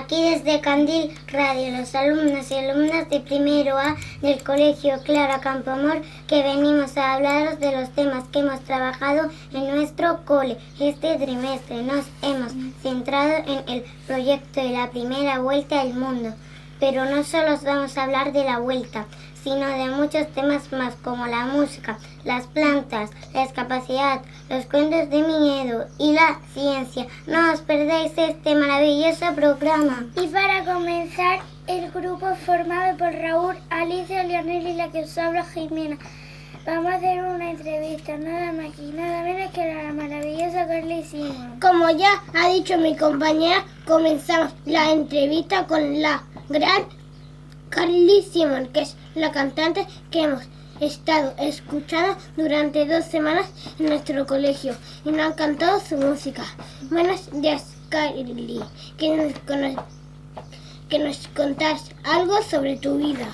Aquí desde Candil Radio, los alumnos y alumnas de primero A del Colegio Clara Campoamor, que venimos a hablaros de los temas que hemos trabajado en nuestro cole. Este trimestre nos hemos centrado en el proyecto de la primera vuelta al mundo. Pero no solo os vamos a hablar de la vuelta, sino de muchos temas más como la música, las plantas, la discapacidad, los cuentos de miedo y la ciencia. No os perdáis este maravilloso programa. Y para comenzar, el grupo formado por Raúl, Alicia, Leonel y la que os habla, Jimena. Vamos a hacer una entrevista, nada más y nada menos que la maravillosa Carly Simon. Como ya ha dicho mi compañera, comenzamos la entrevista con la gran Carly Simon, que es la cantante que hemos estado escuchando durante 2 semanas en nuestro colegio y nos ha encantado su música. Buenos días, Carly, que nos contás algo sobre tu vida.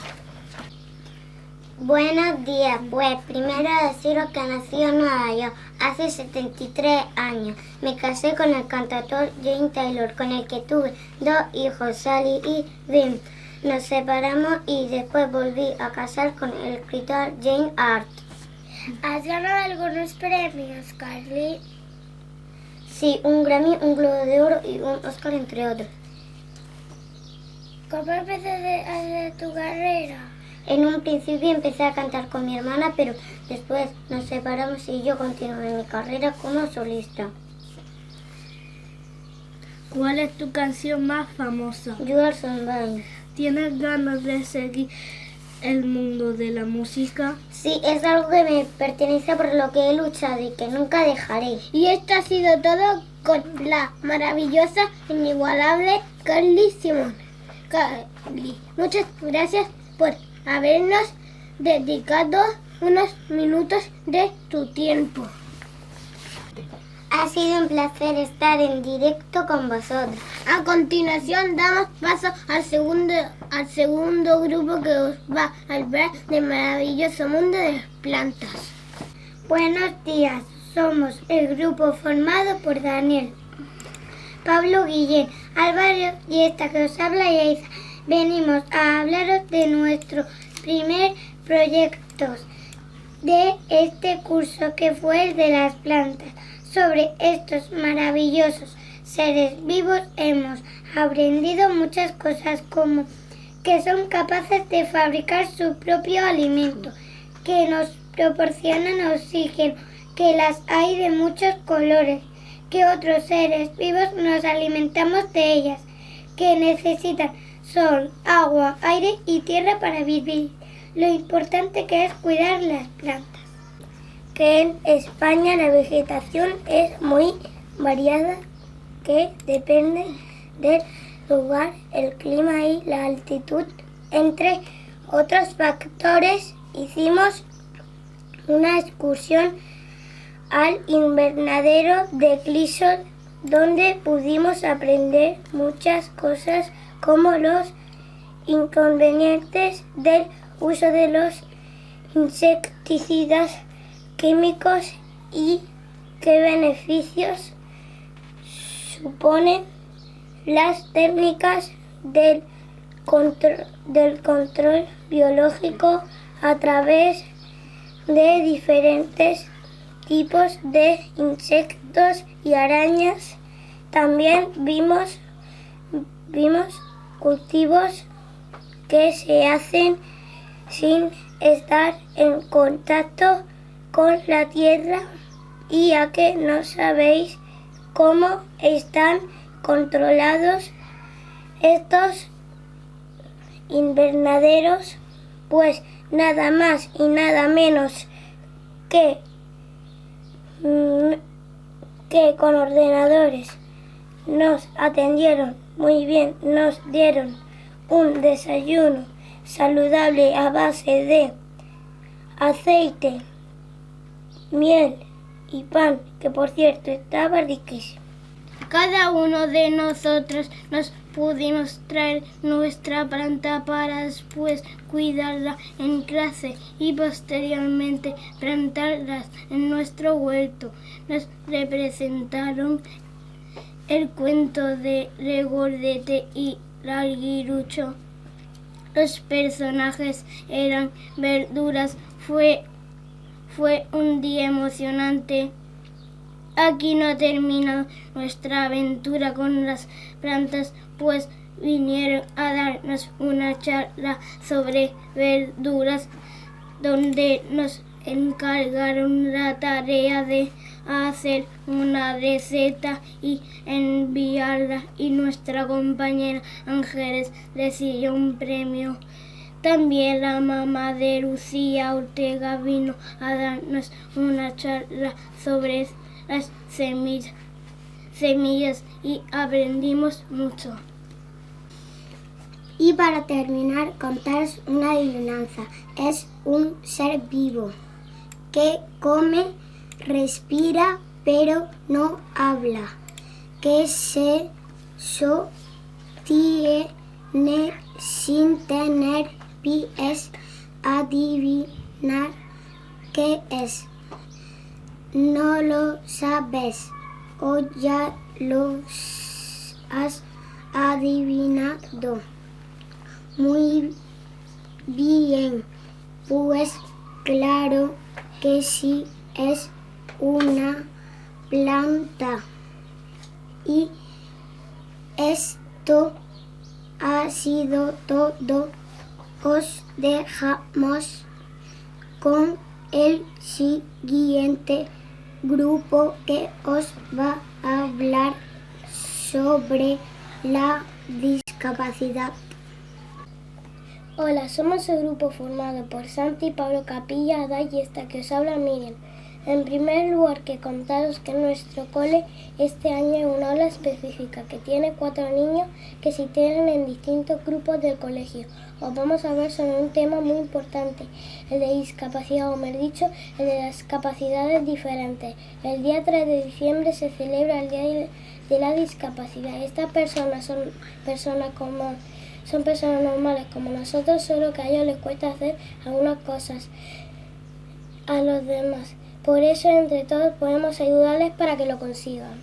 Buenos días, pues primero deciros que nací en Nueva York hace 73 años. Me casé con el cantautor James Taylor, con el que tuve 2 hijos, Sally y Vin. Nos separamos y después volví a casar con el escritor James Hart. ¿Has ganado algunos premios, Carly? Sí, un Grammy, un Globo de Oro y un Oscar, entre otros. ¿Cómo empezaste a hacer tu carrera? En un principio empecé a cantar con mi hermana, pero después nos separamos y yo continué mi carrera como solista. ¿Cuál es tu canción más famosa? You Are Somebody. ¿Tienes ganas de seguir el mundo de la música? Sí, es algo que me pertenece, por lo que he luchado y que nunca dejaré. Y esto ha sido todo con la maravillosa, inigualable Carly Simon. Carly, muchas gracias por habernos dedicado unos minutos de tu tiempo. Ha sido un placer estar en directo con vosotros. A continuación damos paso al segundo grupo que os va a hablar del maravilloso mundo de las plantas. Buenos días, somos el grupo formado por Daniel, Pablo, Guillén, Álvaro y esta que os habla Yaiza. Venimos a hablaros de nuestro primer proyecto de este curso, que fue el de las plantas. Sobre estos maravillosos seres vivos hemos aprendido muchas cosas, como que son capaces de fabricar su propio alimento, que nos proporcionan oxígeno, que las hay de muchos colores, que otros seres vivos nos alimentamos de ellas, que necesitan sol, agua, aire y tierra para vivir. Lo importante que es cuidar las plantas. Que en España la vegetación es muy variada, que depende del lugar, el clima y la altitud, entre otros factores. Hicimos una excursión al invernadero de Clisson, donde pudimos aprender muchas cosas, como los inconvenientes del uso de los insecticidas químicos y qué beneficios suponen las técnicas del control biológico a través de diferentes tipos de insectos y arañas. También vimos cultivos que se hacen sin estar en contacto con la tierra, y a que no sabéis cómo están controlados estos invernaderos, pues nada más y nada menos que con ordenadores nos atendieron muy bien, nos dieron un desayuno saludable a base de aceite, miel y pan, que por cierto estaba riquísimo. Cada uno de nosotros nos pudimos traer nuestra planta para después cuidarla en clase y posteriormente plantarlas en nuestro huerto. Nos representaron el cuento de Regordete y Larguirucho. Los personajes eran verduras. Fue un día emocionante. Aquí no ha terminado nuestra aventura con las plantas, pues vinieron a darnos una charla sobre verduras, donde nos encargaron la tarea de hacer una receta y enviarla, y nuestra compañera Ángeles recibió un premio. También la mamá de Lucía Ortega vino a darnos una charla sobre las semillas y aprendimos mucho. Y para terminar, contaros una adivinanza. Es un ser vivo que come, respira, pero no habla, que se sostiene sin tener pies. Adivinar qué es. ¿No lo sabes o ya lo has adivinado? Muy bien, pues claro que sí, es una planta. Y esto ha sido todo. Os dejamos con el siguiente grupo que os va a hablar sobre la discapacidad. Hola, somos el grupo formado por Santi, Pablo Capilla, Adai y esta que os habla Miriam. En primer lugar, que contaros que en nuestro cole este año hay una aula específica que tiene 4 niños que se integran en distintos grupos del colegio. Os vamos a hablar sobre un tema muy importante, el de discapacidad, o mejor dicho, el de las capacidades diferentes. El día 3 de diciembre se celebra el Día de la Discapacidad. Estas personas son personas normales como nosotros, solo que a ellos les cuesta hacer algunas cosas a los demás. Por eso, entre todos, podemos ayudarles para que lo consigan.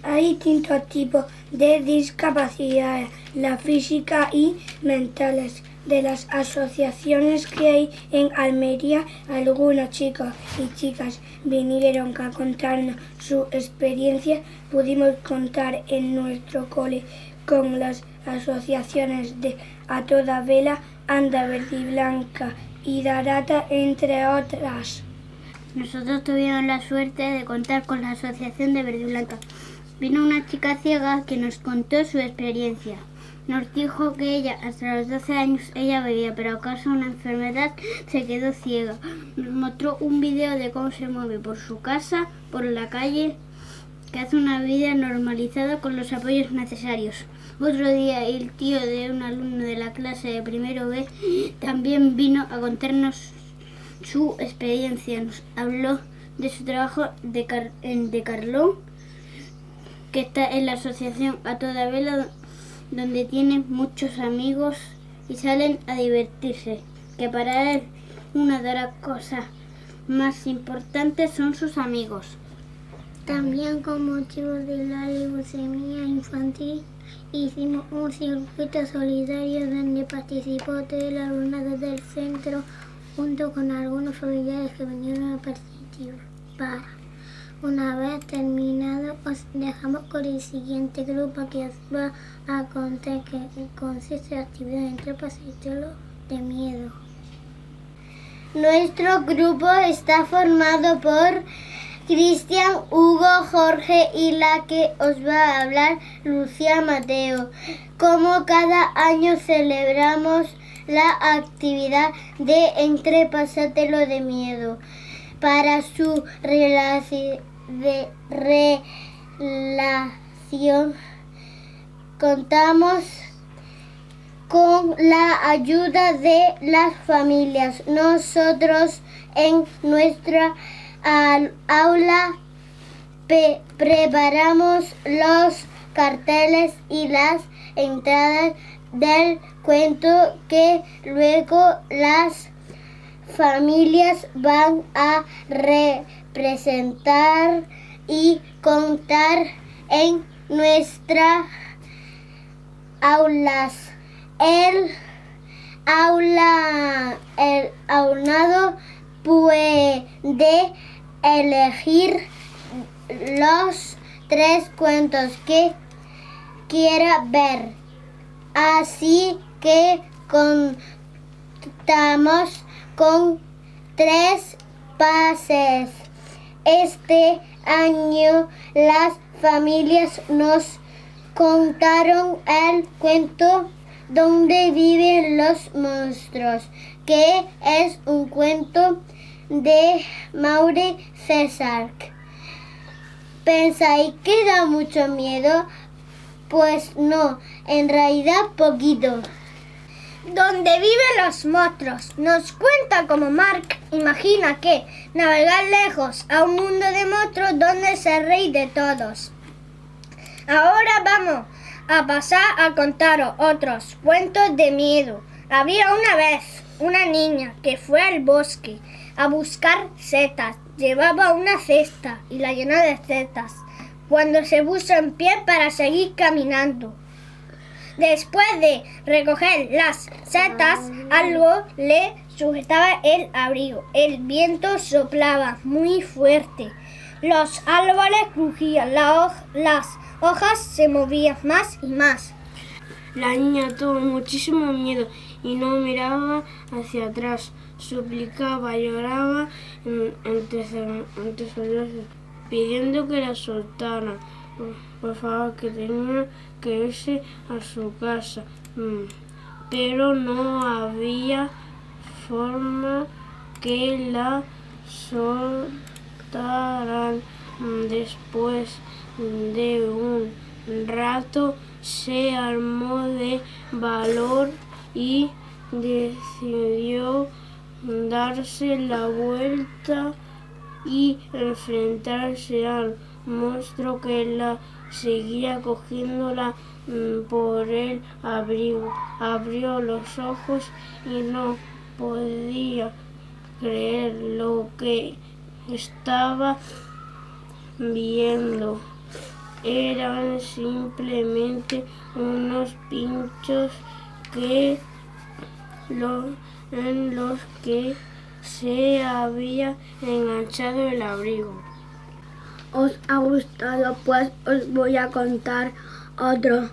Hay distintos tipos de discapacidades, la física y mentales. De las asociaciones que hay en Almería, algunos chicos y chicas vinieron a contarnos su experiencia. Pudimos contar en nuestro cole con las asociaciones de A Toda Vela, Anda Verde y Blanca y Darata, entre otras. Nosotros tuvimos la suerte de contar con la asociación de Verde y Blanca. Vino una chica ciega que nos contó su experiencia. Nos dijo que ella, hasta los 12 años, ella veía, pero a causa de una enfermedad se quedó ciega. Nos mostró un video de cómo se mueve por su casa, por la calle, que hace una vida normalizada con los apoyos necesarios. Otro día el tío de un alumno de la clase de primero B también vino a contarnos su experiencia. Nos habló de su trabajo de Carlón, que está en la asociación A Toda Vela, donde tiene muchos amigos y salen a divertirse, que para él una de las cosas más importantes son sus amigos. También con motivo de la leucemia infantil hicimos un circuito solidario donde participó todo el alumnado del centro junto con algunos familiares que vinieron a participar. Una vez terminado, os dejamos con el siguiente grupo que os va a contar que consiste en actividades entre pasiteros de miedo. Nuestro grupo está formado por Cristian, Hugo, Jorge y la que os va a hablar, Lucía Mateo. Como cada año celebramos la actividad de Entre Pasatelo de Miedo. Para su relación contamos con la ayuda de las familias. Nosotros en nuestra aula preparamos los carteles y las entradas del cuento que luego las familias van a representar y contar en nuestras aulas. El alumnado puede elegir los 3 cuentos que quiera ver. Así que contamos con 3 pases. Este año las familias nos contaron el cuento Donde viven los monstruos, que es un cuento de Maure César. ¿Pensáis que da mucho miedo? Pues no, en realidad poquito. Donde viven los monstruos nos cuenta cómo Mark imagina que navegar lejos a un mundo de monstruos donde es el rey de todos. Ahora vamos a pasar a contaros otros cuentos de miedo. Había una vez una niña que fue al bosque a buscar setas. Llevaba una cesta y la llenó de setas. Cuando se puso en pie para seguir caminando, después de recoger las setas, algo le sujetaba el abrigo. El viento soplaba muy fuerte. Los árboles crujían, las hojas se movían más y más. La niña tuvo muchísimo miedo y no miraba hacia atrás. Suplicaba, lloraba entre sollozos, pidiendo que la soltaran. Por favor, que tenía que irse a su casa. Pero no había forma que la soltaran. Después de un rato se armó de valor y decidió darse la vuelta y enfrentarse al monstruo que la seguía cogiéndola por el abrigo. Abrió los ojos y no podía creer lo que estaba viendo. Eran simplemente unos pinchos en los que se había enganchado el abrigo. ¿Os ha gustado? Pues os voy a contar otro.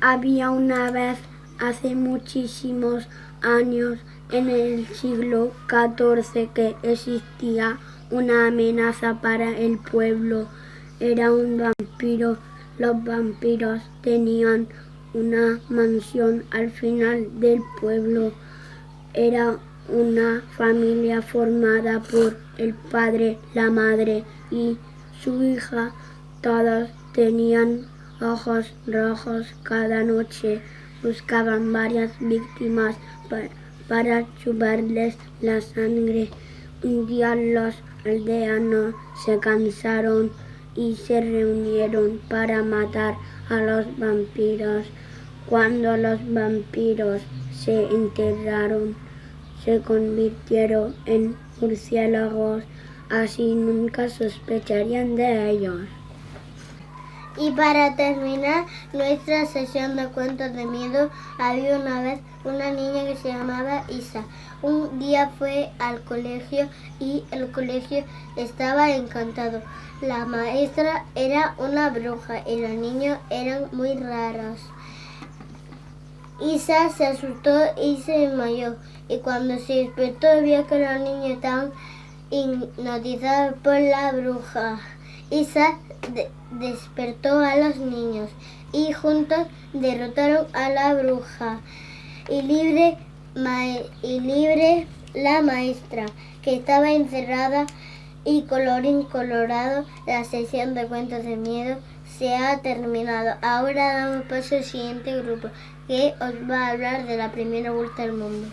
Había una vez, hace muchísimos años, en el siglo XIV, que existía una amenaza para el pueblo. Era un vampiro. Los vampiros tenían una mansión al final del pueblo. Era una familia formada por el padre, la madre y su hija. Todos tenían ojos rojos. Cada noche buscaban varias víctimas para chuparles la sangre. Un día los aldeanos se cansaron y se reunieron para matar a los vampiros. Cuando los vampiros se enteraron, se convirtieron en murciélagos. Así nunca sospecharían de ellos. Y para terminar nuestra sesión de cuentos de miedo, había una vez una niña que se llamaba Isa. Un día fue al colegio y el colegio estaba encantado. La maestra era una bruja y los niños eran muy raros. Isa se asustó y se desmayó, y cuando se despertó vio que los niños estaban hipnotizados por la bruja. Isa despertó a los niños y juntos derrotaron a la bruja y libre la maestra, que estaba encerrada. Y colorín colorado, la sesión de cuentos de miedo se ha terminado. Ahora damos paso al siguiente grupo, que os va a hablar de la primera vuelta al mundo.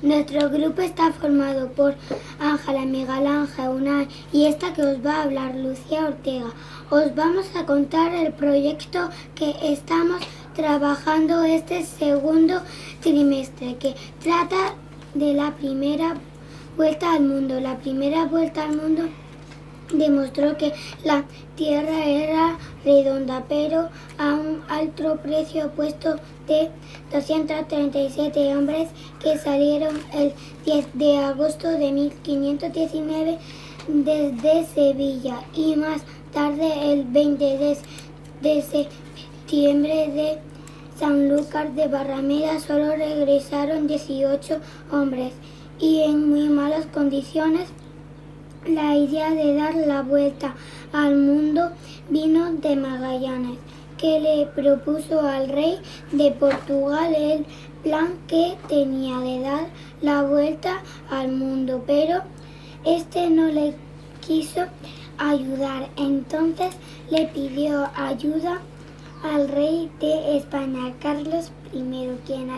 Nuestro grupo está formado por Ángela, Miguel Ángel, Unai y esta que os va a hablar, Lucía Ortega. Os vamos a contar el proyecto que estamos trabajando este segundo trimestre, que trata de la primera vuelta al mundo. La primera vuelta al mundo demostró que la Tierra era redonda, pero a un alto precio puesto de 237 hombres que salieron el 10 de agosto de 1519 desde Sevilla y más tarde el 20 de septiembre de Sanlúcar de Barrameda. Solo regresaron 18 hombres y en muy malas condiciones. La idea de dar la vuelta al mundo vino de Magallanes, que le propuso al rey de Portugal el plan que tenía de dar la vuelta al mundo, pero este no le quiso ayudar. Entonces le pidió ayuda al rey de España, Carlos I, quien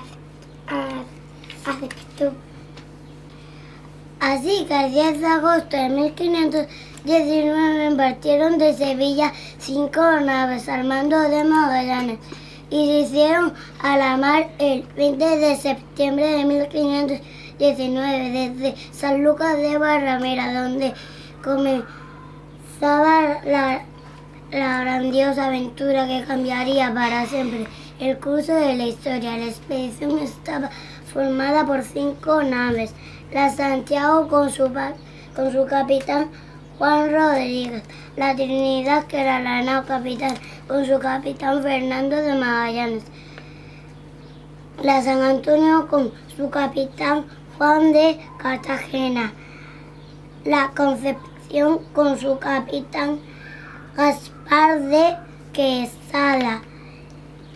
aceptó. Así que el 10 de agosto de 1519 partieron de Sevilla 5 naves al mando de Magallanes y se hicieron a la mar el 20 de septiembre de 1519 desde Sanlúcar de Barrameda, donde comenzaba la grandiosa aventura que cambiaría para siempre el curso de la historia. La expedición estaba formada por 5 naves. La Santiago con su capitán Juan Rodríguez, la Trinidad, que era la nao capitán, con su capitán Fernando de Magallanes, la San Antonio con su capitán Juan de Cartagena, la Concepción con su capitán Gaspar de Quesada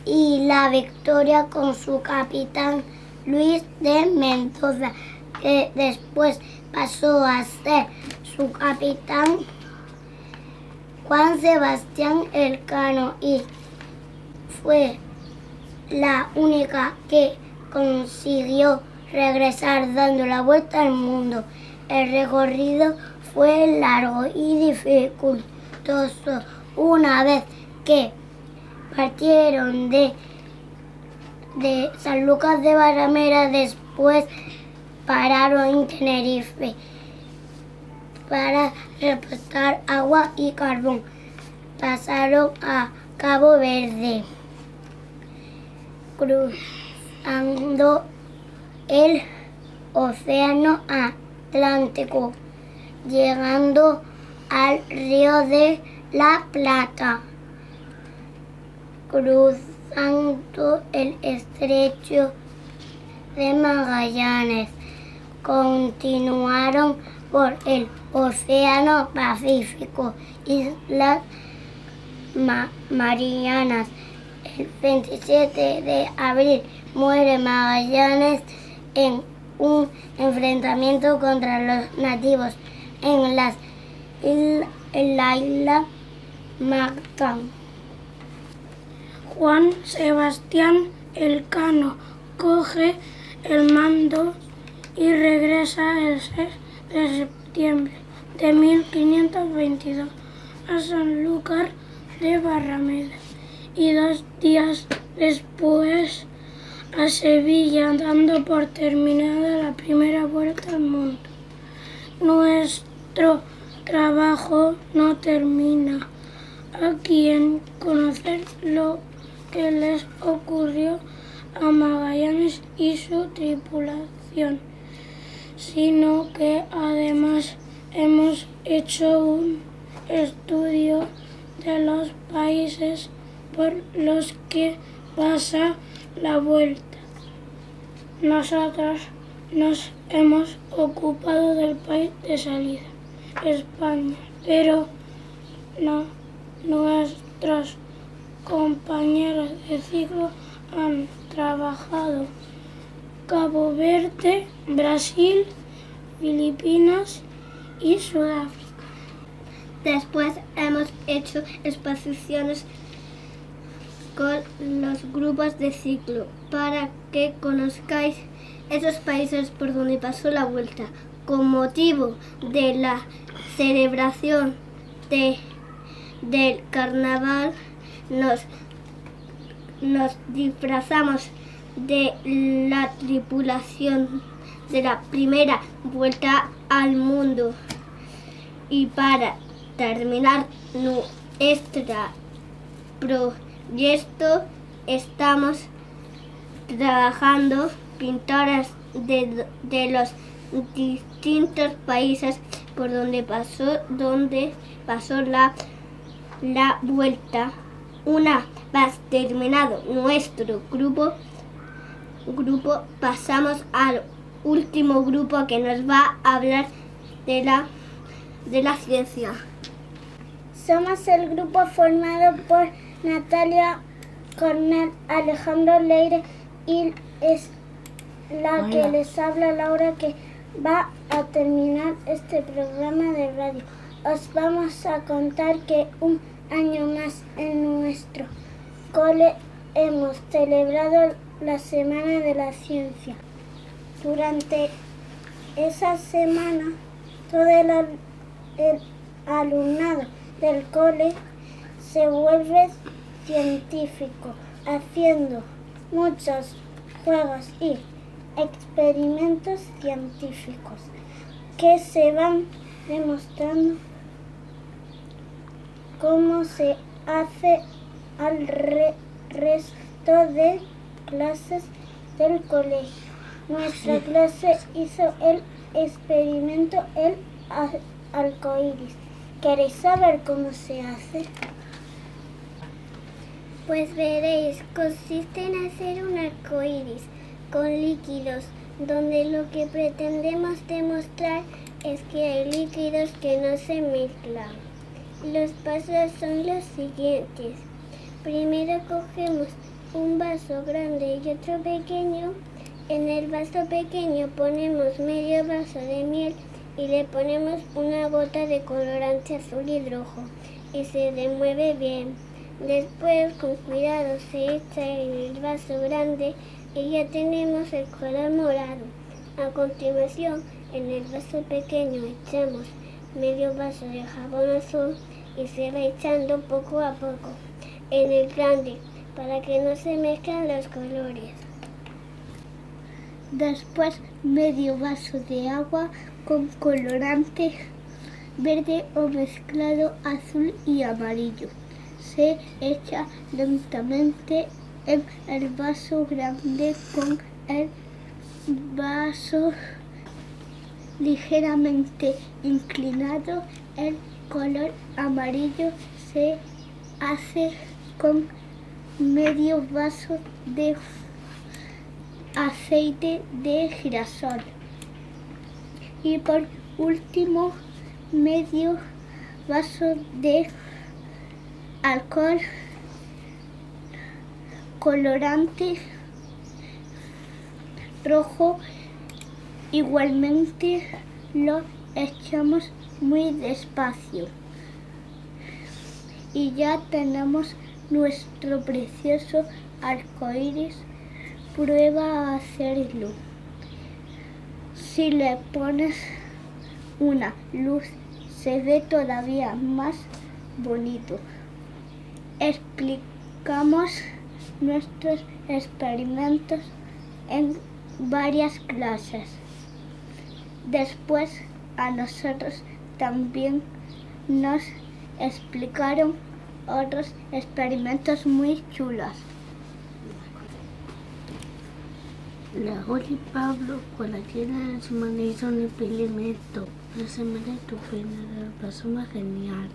y la Victoria con su capitán Luis de Mendoza, que después pasó a ser su capitán Juan Sebastián Elcano y fue la única que consiguió regresar dando la vuelta al mundo. El recorrido fue largo y dificultoso. Una vez que partieron de Sanlúcar de Barrameda, después pararon en Tenerife para repostar agua y carbón. Pasaron a Cabo Verde, cruzando el Océano Atlántico, llegando al Río de la Plata, cruzando el Estrecho de Magallanes. Continuaron por el Océano Pacífico, Islas Marianas. El 27 de abril muere Magallanes en un enfrentamiento contra los nativos en la isla Mactan. Juan Sebastián Elcano coge el mando y regresa el 6 de septiembre de 1522 a Sanlúcar de Barrameda y 2 días después a Sevilla, dando por terminada la primera vuelta al mundo. Nuestro trabajo no termina aquí en conocer lo que les ocurrió a Magallanes y su tripulación, sino que además hemos hecho un estudio de los países por los que pasa la vuelta. Nosotros nos hemos ocupado del país de salida, España, pero nuestros compañeros de ciclo han trabajado Cabo Verde, Brasil, Filipinas y Sudáfrica. Después hemos hecho exposiciones con los grupos de ciclo para que conozcáis esos países por donde pasó la vuelta. Con motivo de la celebración del carnaval nos disfrazamos de la tripulación de la primera vuelta al mundo y para terminar nuestro proyecto estamos trabajando pintores de los distintos países por donde pasó la vuelta. Una vez terminado nuestro grupo, pasamos al último grupo que nos va a hablar de la ciencia. Somos el grupo formado por Natalia Cornell, Alejandro Leire y es la que les habla, Laura, que va a terminar este programa de radio. Os vamos a contar que un año más en nuestro cole hemos celebrado la Semana de la Ciencia. Durante esa semana, todo el alumnado del cole se vuelve científico, haciendo muchos juegos y experimentos científicos que se van demostrando cómo se hace al resto de clases del colegio. Nuestra clase hizo el experimento el arcoíris. ¿Queréis saber cómo se hace? Pues veréis, consiste en hacer un arcoíris con líquidos, donde lo que pretendemos demostrar es que hay líquidos que no se mezclan. Los pasos son los siguientes. Primero cogemos un vaso grande y otro pequeño. En el vaso pequeño ponemos medio vaso de miel y le ponemos una gota de colorante azul y rojo y se remueve bien. Después, con cuidado, se echa en el vaso grande y ya tenemos el color morado. A continuación, en el vaso pequeño echamos medio vaso de jabón azul y se va echando poco a poco en el grande para que no se mezclen los colores. Después, medio vaso de agua con colorante verde o mezclado azul y amarillo. Se echa lentamente en el vaso grande con el vaso ligeramente inclinado. El color amarillo se hace con medio vaso de aceite de girasol y por último medio vaso de alcohol colorante rojo. Igualmente lo echamos muy despacio y ya tenemos nuestro precioso arcoíris. Prueba a hacerlo. Si le pones una luz se ve todavía más bonito. Explicamos nuestros experimentos en varias clases. Después a nosotros también nos explicaron otros experimentos muy chulos. Laura y Pablo con la llena de su mano hizo un experimento. La semana de tu final pasó más genial.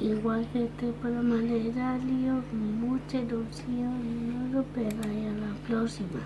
Igual que este programa de radio, con mucha ilusión, no lo perdáis a la próxima.